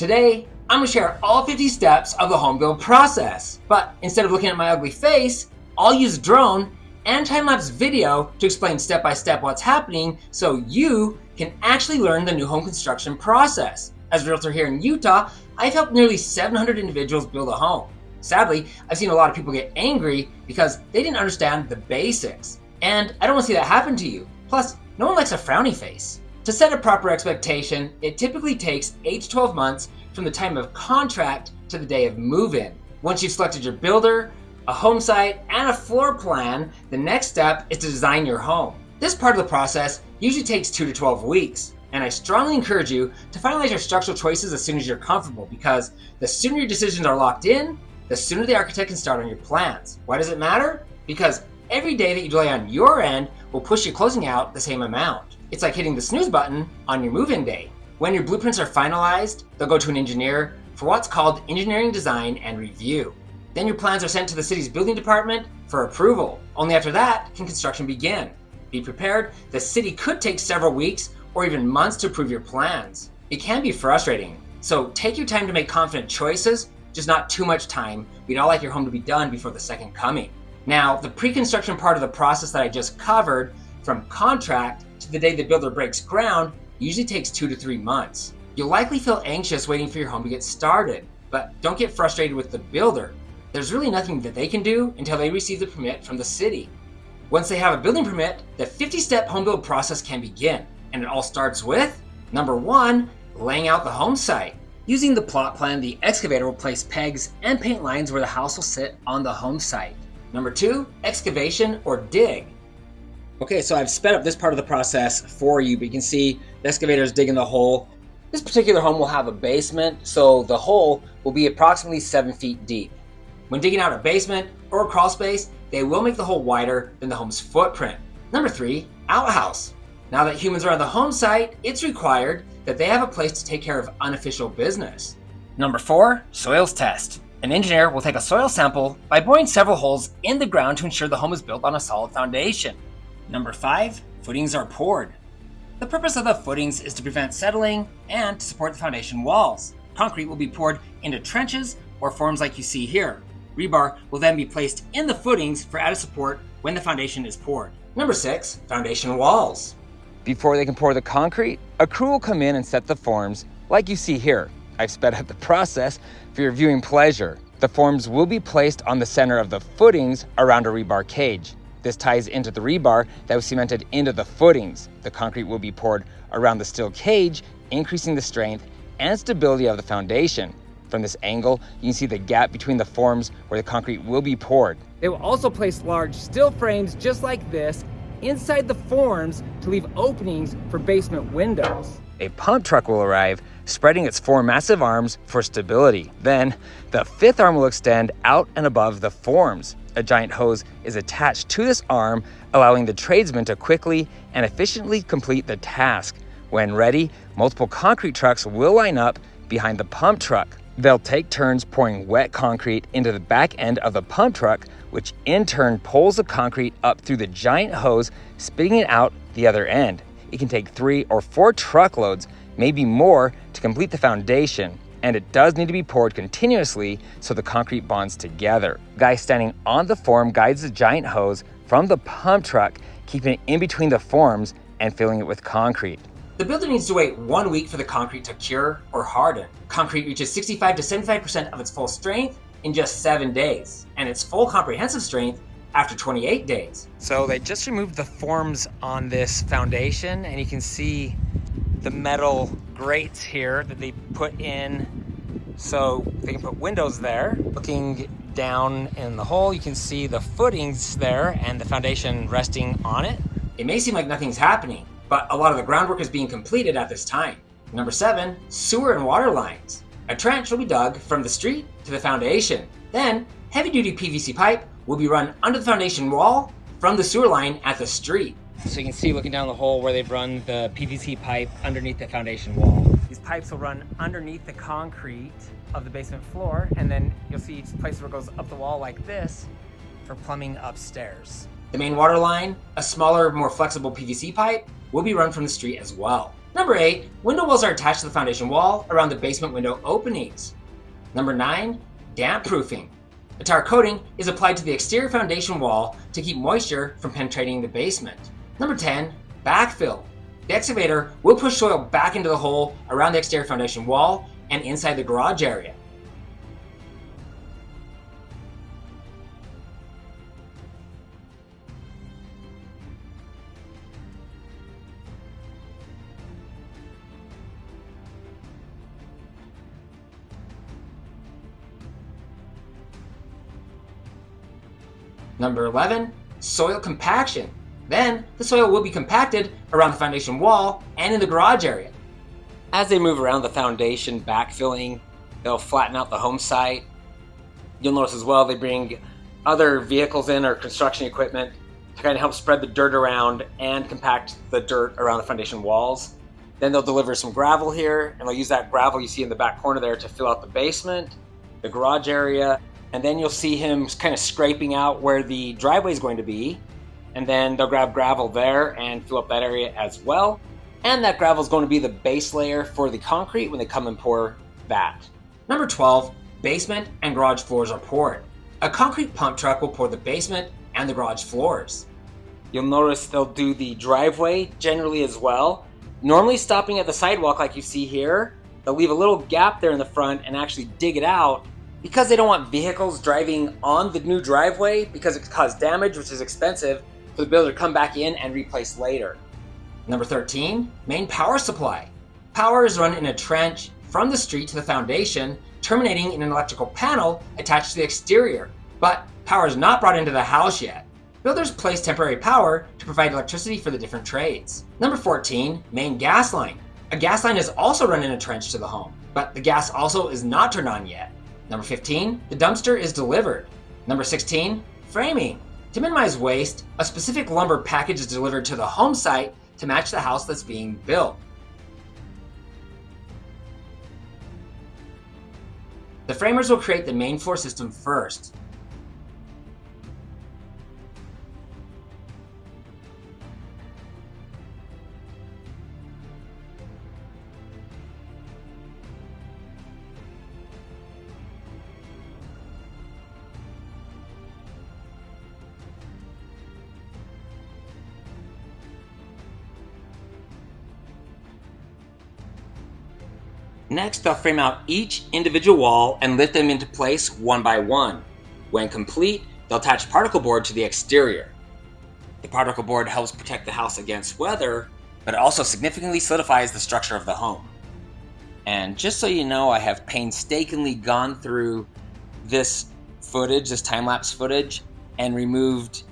Today, I'm going to share all 50 steps of the home build process. But instead of looking at my ugly face, I'll use a drone and time-lapse video to explain step by step what's happening so you can actually learn the new home construction process. As a realtor here in Utah, I've helped nearly 700 individuals build a home. Sadly, I've seen a lot of people get angry because they didn't understand the basics. And I don't want to see that happen to you. Plus, no one likes a frowny face. To set a proper expectation, it typically takes 8 to 12 months from the time of contract to the day of move-in. Once you've selected your builder, a home site, and a floor plan, the next step is to design your home. This part of the process usually takes 2 to 12 weeks, and I strongly encourage you to finalize your structural choices as soon as you're comfortable, because the sooner your decisions are locked in, the sooner the architect can start on your plans. Why does it matter? Because every day that you delay on your end will push your closing out the same amount. It's like hitting the snooze button on your move-in day. When your blueprints are finalized, they'll go to an engineer for what's called engineering design and review. Then your plans are sent to the city's building department for approval. Only after that can construction begin. Be prepared, the city could take several weeks or even months to approve your plans. It can be frustrating, so take your time to make confident choices, just not too much time. We'd all like your home to be done before the second coming. Now, the pre-construction part of the process that I just covered, from contract to the day the builder breaks ground, usually takes 2 to 3 months. You'll likely feel anxious waiting for your home to get started, but don't get frustrated with the builder. There's really nothing that they can do until they receive the permit from the city. Once they have a building permit, the 50-step home build process can begin, and it all starts with, number 1, laying out the home site. Using the plot plan, the excavator will place pegs and paint lines where the house will sit on the home site. Number 2, excavation or dig. Okay, so I've sped up this part of the process for you, but you can see the excavator is digging the hole. This particular home will have a basement, so the hole will be approximately 7 feet deep. When digging out a basement or a crawl space, they will make the hole wider than the home's footprint. Number 3, outhouse. Now that humans are on the home site, it's required that they have a place to take care of unofficial business. Number 4, soils test. An engineer will take a soil sample by boring several holes in the ground to ensure the home is built on a solid foundation. Number 5, footings are poured. The purpose of the footings is to prevent settling and to support the foundation walls. Concrete will be poured into trenches or forms like you see here. Rebar will then be placed in the footings for added support when the foundation is poured. Number 6, foundation walls. Before they can pour the concrete, a crew will come in and set the forms like you see here. I've sped up the process for your viewing pleasure. The forms will be placed on the center of the footings around a rebar cage. This ties into the rebar that was cemented into the footings. The concrete will be poured around the steel cage, increasing the strength and stability of the foundation. From this angle, you can see the gap between the forms where the concrete will be poured. They will also place large steel frames just like this inside the forms to leave openings for basement windows. A pump truck will arrive, spreading its 4 massive arms for stability. Then, the 5th arm will extend out and above the forms. A giant hose is attached to this arm, allowing the tradesman to quickly and efficiently complete the task. When ready, multiple concrete trucks will line up behind the pump truck. They'll take turns pouring wet concrete into the back end of the pump truck, which in turn pulls the concrete up through the giant hose, spitting it out the other end. It can take 3 or 4 truckloads, maybe more, to complete the foundation. And it does need to be poured continuously so the concrete bonds together. The guy standing on the form guides the giant hose from the pump truck, keeping it in between the forms and filling it with concrete. The builder needs to wait 1 week for the concrete to cure or harden. Concrete reaches 65 to 75% of its full strength in just 7 days, and its full comprehensive strength after 28 days. So they just removed the forms on this foundation, and you can see the metal grates here that they put in so they can put windows there. Looking down in the hole, you can see the footings there and the foundation resting on it. It may seem like nothing's happening, but a lot of the groundwork is being completed at this time. Number 7, sewer and water lines. A trench will be dug from the street to the foundation. Then, heavy-duty PVC pipe will be run under the foundation wall from the sewer line at the street. So you can see looking down the hole where they've run the PVC pipe underneath the foundation wall. These pipes will run underneath the concrete of the basement floor, and then you'll see each place where it goes up the wall like this for plumbing upstairs. The main water line, a smaller, more flexible PVC pipe, will be run from the street as well. Number 8, window wells are attached to the foundation wall around the basement window openings. Number 9, damp proofing. A tar coating is applied to the exterior foundation wall to keep moisture from penetrating the basement. Number 10, backfill. The excavator will push soil back into the hole around the exterior foundation wall and inside the garage area. Number 11, soil compaction. Then the soil will be compacted around the foundation wall and in the garage area. As they move around the foundation, backfilling, they'll flatten out the home site. You'll notice as well they bring other vehicles in or construction equipment to kind of help spread the dirt around and compact the dirt around the foundation walls. Then they'll deliver some gravel here, and they'll use that gravel you see in the back corner there to fill out the basement, the garage area, and then you'll see him kind of scraping out where the driveway is going to be, and then they'll grab gravel there and fill up that area as well. And that gravel is going to be the base layer for the concrete when they come and pour that. Number 12, basement and garage floors are poured. A concrete pump truck will pour the basement and the garage floors. You'll notice they'll do the driveway generally as well. Normally stopping at the sidewalk like you see here, they'll leave a little gap there in the front and actually dig it out because they don't want vehicles driving on the new driveway because it could cause damage, which is expensive for the builder to come back in and replace later. Number 13, main power supply. Power is run in a trench from the street to the foundation, terminating in an electrical panel attached to the exterior. But power is not brought into the house yet. Builders place temporary power to provide electricity for the different trades. Number 14, main gas line. A gas line is also run in a trench to the home, but the gas also is not turned on yet. Number 15, the dumpster is delivered. Number 16, framing. To minimize waste, a specific lumber package is delivered to the home site to match the house that's being built. The framers will create the main floor system first. Next, they'll frame out each individual wall and lift them into place one by one. When complete, they'll attach particle board to the exterior. The particle board helps protect the house against weather, but it also significantly solidifies the structure of the home. And just so you know, I have painstakingly gone through this footage, this time-lapse footage, and removed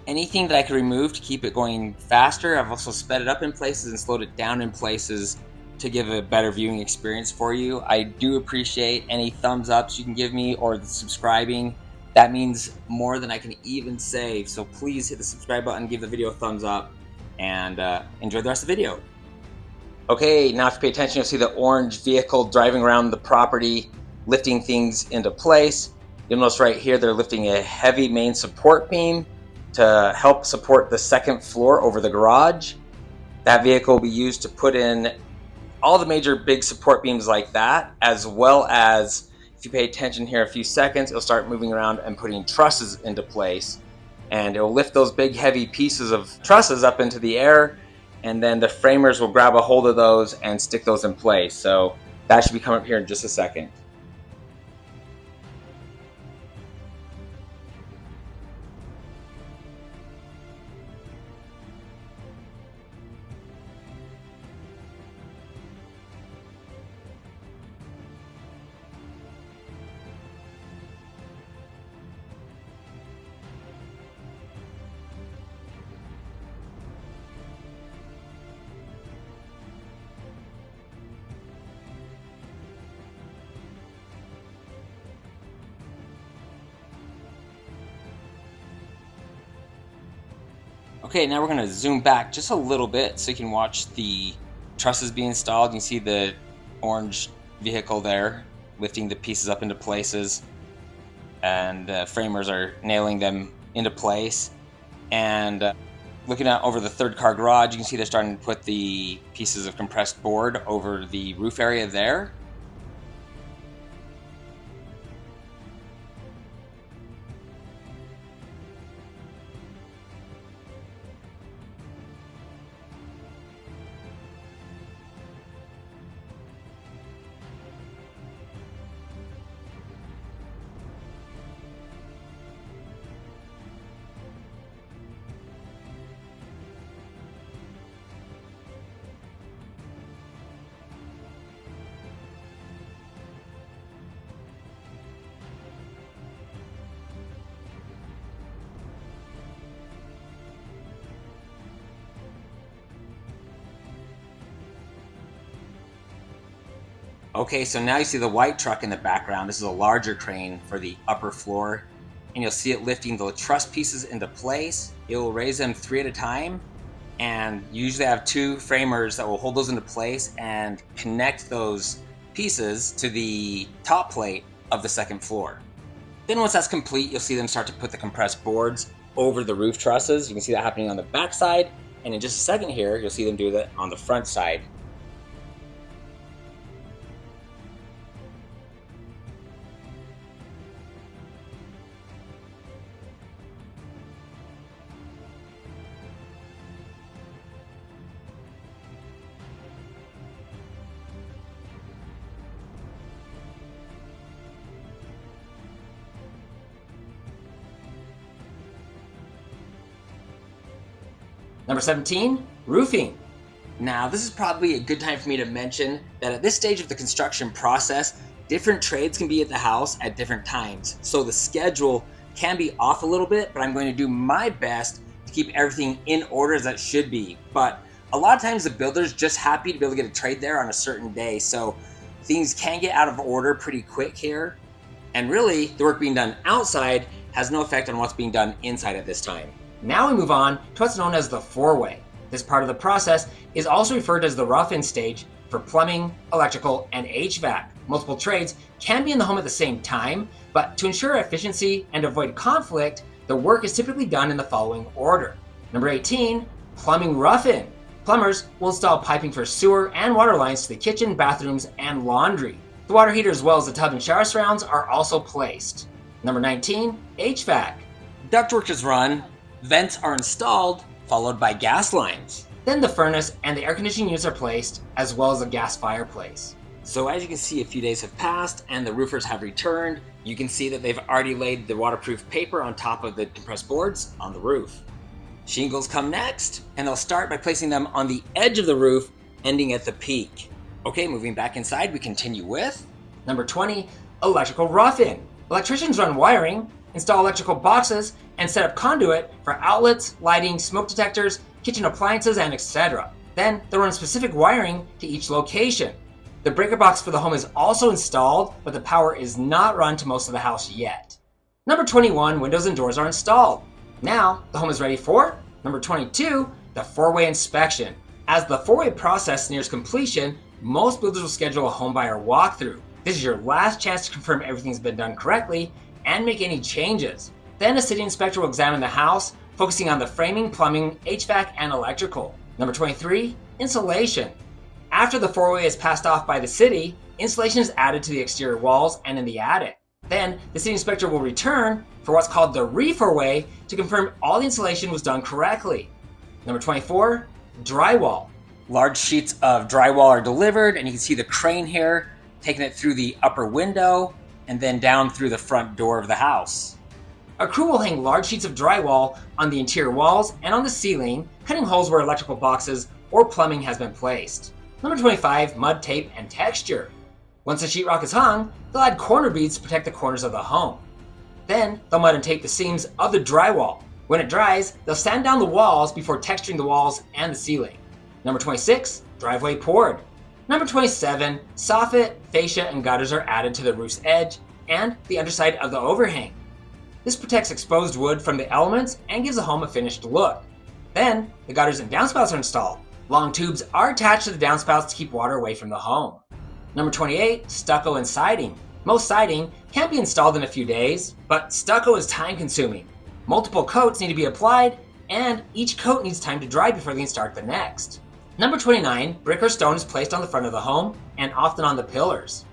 anything that I could remove to keep it going faster. I've also sped it up in places and slowed it down in places to give a better viewing experience for you. I do appreciate any thumbs ups you can give me or the subscribing. That means more than I can even say. So please hit the subscribe button, give the video a thumbs up, and enjoy the rest of the video. Okay, now if you pay attention, you'll see the orange vehicle driving around the property, lifting things into place. You'll notice right here, they're lifting a heavy main support beam to help support the second floor over the garage. That vehicle will be used to put in all the major big support beams like that, as well as, if you pay attention here a few seconds, it'll start moving around and putting trusses into place. And it will lift those big heavy pieces of trusses up into the air, and then the framers will grab a hold of those and stick those in place. So that should be coming up here in just a second. Okay, now we're going to zoom back just a little bit so you can watch the trusses being installed. You can see the orange vehicle there lifting the pieces up into places, and the framers are nailing them into place. And Looking out over the third car garage, you can see they're starting to put the pieces of compressed board over the roof area there. Okay, so now you see the white truck in the background. This is a larger crane for the upper floor, and you'll see it lifting the truss pieces into place. It will raise them 3 at a time, and you usually have 2 framers that will hold those into place and connect those pieces to the top plate of the second floor. Then once that's complete, you'll see them start to put the compressed boards over the roof trusses. You can see that happening on the back side, and in just a second here, you'll see them do that on the front side. Number 17, roofing. Now, this is probably a good time for me to mention that at this stage of the construction process, different trades can be at the house at different times. So the schedule can be off a little bit, but I'm going to do my best to keep everything in order as it should be. But a lot of times the builder's just happy to be able to get a trade there on a certain day. So things can get out of order pretty quick here. And really, the work being done outside has no effect on what's being done inside at this time. Now we move on to what's known as the four-way. This part of the process is also referred to as the rough-in stage for plumbing, electrical, and HVAC. Multiple trades can be in the home at the same time, but to ensure efficiency and avoid conflict, the work is typically done in the following order. Number 18, plumbing rough-in. Plumbers will install piping for sewer and water lines to the kitchen, bathrooms, and laundry. The water heater as well as the tub and shower surrounds are also placed. Number 19, HVAC. Ductwork is run, vents are installed, followed by gas lines. Then the furnace and the air conditioning units are placed, as well as a gas fireplace. So as you can see, a few days have passed and the roofers have returned. You can see that they've already laid the waterproof paper on top of the compressed boards on the roof. Shingles come next, and they'll start by placing them on the edge of the roof, ending at the peak. Okay, moving back inside, we continue with Number 20, electrical rough-in. Electricians run wiring, install electrical boxes, and set up conduit for outlets, lighting, smoke detectors, kitchen appliances, and etc. Then they'll run specific wiring to each location. The breaker box for the home is also installed, but the power is not run to most of the house yet. Number 21, windows and doors are installed. Now, the home is ready for number 22, the four-way inspection. As the four-way process nears completion, most builders will schedule a home buyer walkthrough. This is your last chance to confirm everything's been done correctly and make any changes. Then a city inspector will examine the house, focusing on the framing, plumbing, HVAC, and electrical. Number 23, insulation. After the four-way is passed off by the city, insulation is added to the exterior walls and in the attic. Then the city inspector will return for what's called the re-four-way to confirm all the insulation was done correctly. Number 24, drywall. large sheets of drywall are delivered, and you can see the crane here taking it through the upper window and then down through the front door of the house. A crew will hang large sheets of drywall on the interior walls and on the ceiling, cutting holes where electrical boxes or plumbing has been placed. Number 25, mud tape and texture. Once the sheetrock is hung, they'll add corner beads to protect the corners of the home. Then they'll mud and tape the seams of the drywall. When it dries, they'll sand down the walls before texturing the walls and the ceiling. Number 26, driveway poured. Number 27, soffit, fascia, and gutters are added to the roof's edge and the underside of the overhang. This protects exposed wood from the elements and gives the home a finished look. Then, the gutters and downspouts are installed. Long tubes are attached to the downspouts to keep water away from the home. Number 28, stucco and siding. Most siding can be installed in a few days, but stucco is time consuming. Multiple coats need to be applied, and each coat needs time to dry before they can start the next. Number 29, brick or stone is placed on the front of the home and often on the pillars.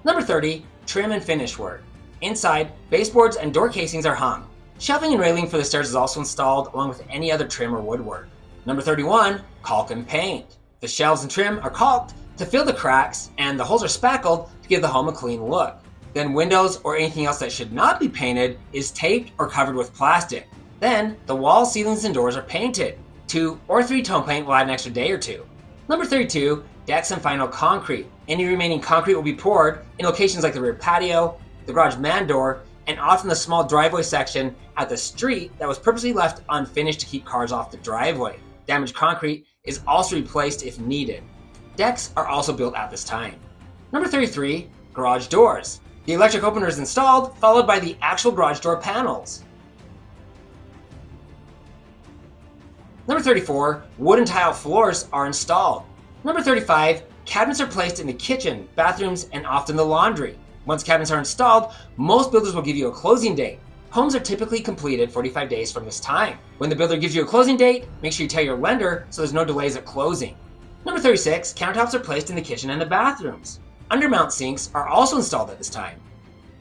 Number 30, trim and finish work. Inside, baseboards and door casings are hung. Shelving and railing for the stairs is also installed along with any other trim or woodwork. Number 31, caulk and paint. The shelves and trim are caulked to fill the cracks and the holes are spackled to give the home a clean look. Then windows or anything else that should not be painted is taped or covered with plastic. Then the walls, ceilings, and doors are painted. 2 or 3 tone paint will add an extra day or two. Number 32, decks and final concrete. Any remaining concrete will be poured in locations like the rear patio, the garage man door, and often the small driveway section at the street that was purposely left unfinished to keep cars off the driveway. Damaged concrete is also replaced if needed. Decks are also built at this time. Number 33, garage doors. The electric opener is installed, followed by the actual garage door panels. Number 34, wood and tile floors are installed. Number 35, cabinets are placed in the kitchen, bathrooms, and often the laundry. Once cabinets are installed, most builders will give you a closing date. Homes are typically completed 45 days from this time. When the builder gives you a closing date, make sure you tell your lender so there's no delays at closing. Number 36, countertops are placed in the kitchen and the bathrooms. Undermount sinks are also installed at this time.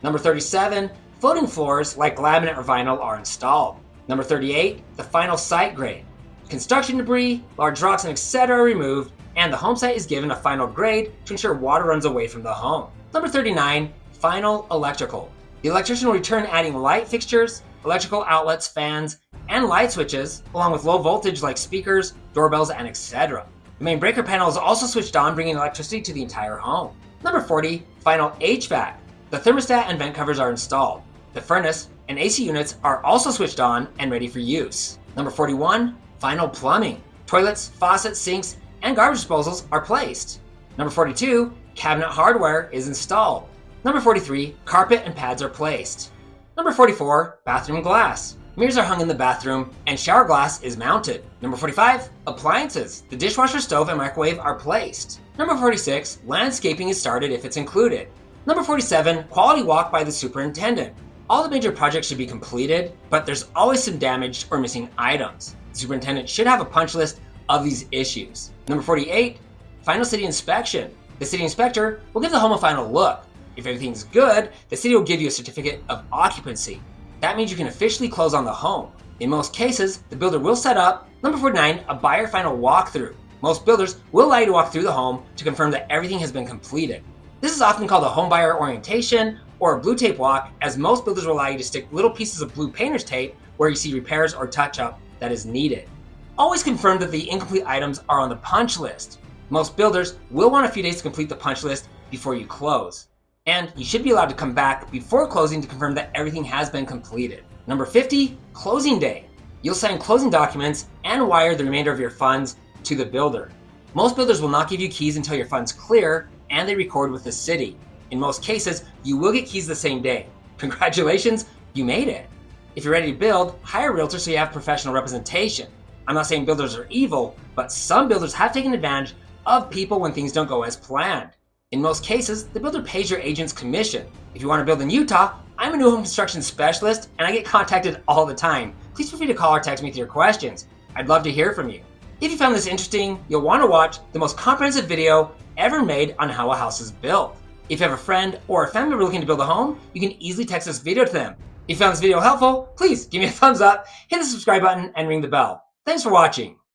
Number 37, floating floors like laminate or vinyl are installed. Number 38, the final site grade. Construction debris, large rocks, and etc. are removed, and the home site is given a final grade to ensure water runs away from the home. Number 39, final electrical. The electrician will return adding light fixtures, electrical outlets, fans, and light switches, along with low voltage like speakers, doorbells, and etc. The main breaker panel is also switched on, bringing electricity to the entire home. Number 40, final HVAC. The thermostat and vent covers are installed. The furnace and AC units are also switched on and ready for use. Number 41, final plumbing. Toilets, faucets, sinks, and garbage disposals are placed. Number 42, cabinet hardware is installed. Number 43, carpet and pads are placed. Number 44, bathroom glass. Mirrors are hung in the bathroom and shower glass is mounted. Number 45, appliances. The dishwasher, stove, and microwave are placed. Number 46, landscaping is started if it's included. Number 47, quality walk by the superintendent. All the major projects should be completed, but there's always some damaged or missing items. The superintendent should have a punch list of these issues. Number 48, final city inspection. The city inspector will give the home a final look. If everything's good, the city will give you a certificate of occupancy. That means you can officially close on the home. In most cases, the builder will set up, number 49, a buyer final walkthrough. Most builders will allow you to walk through the home to confirm that everything has been completed. This is often called a home buyer orientation or a blue tape walk, as most builders will allow you to stick little pieces of blue painter's tape where you see repairs or touch-up that is needed. Always confirm that the incomplete items are on the punch list. Most builders will want a few days to complete the punch list before you close. And you should be allowed to come back before closing to confirm that everything has been completed. Number 50, closing day. You'll sign closing documents and wire the remainder of your funds to the builder. Most builders will not give you keys until your funds clear and they record with the city. In most cases, you will get keys the same day. Congratulations, you made it. If you're ready to build, hire a realtor so you have professional representation. I'm not saying builders are evil, but some builders have taken advantage of people when things don't go as planned. In most cases, the builder pays your agent's commission. If you want to build in Utah, I'm a new home construction specialist and I get contacted all the time. Please feel free to call or text me with your questions. I'd love to hear from you. If you found this interesting, you'll want to watch the most comprehensive video ever made on how a house is built. If you have a friend or a family member looking to build a home, you can easily text this video to them. If you found this video helpful, please give me a thumbs up, hit the subscribe button, and ring the bell. Thanks for watching.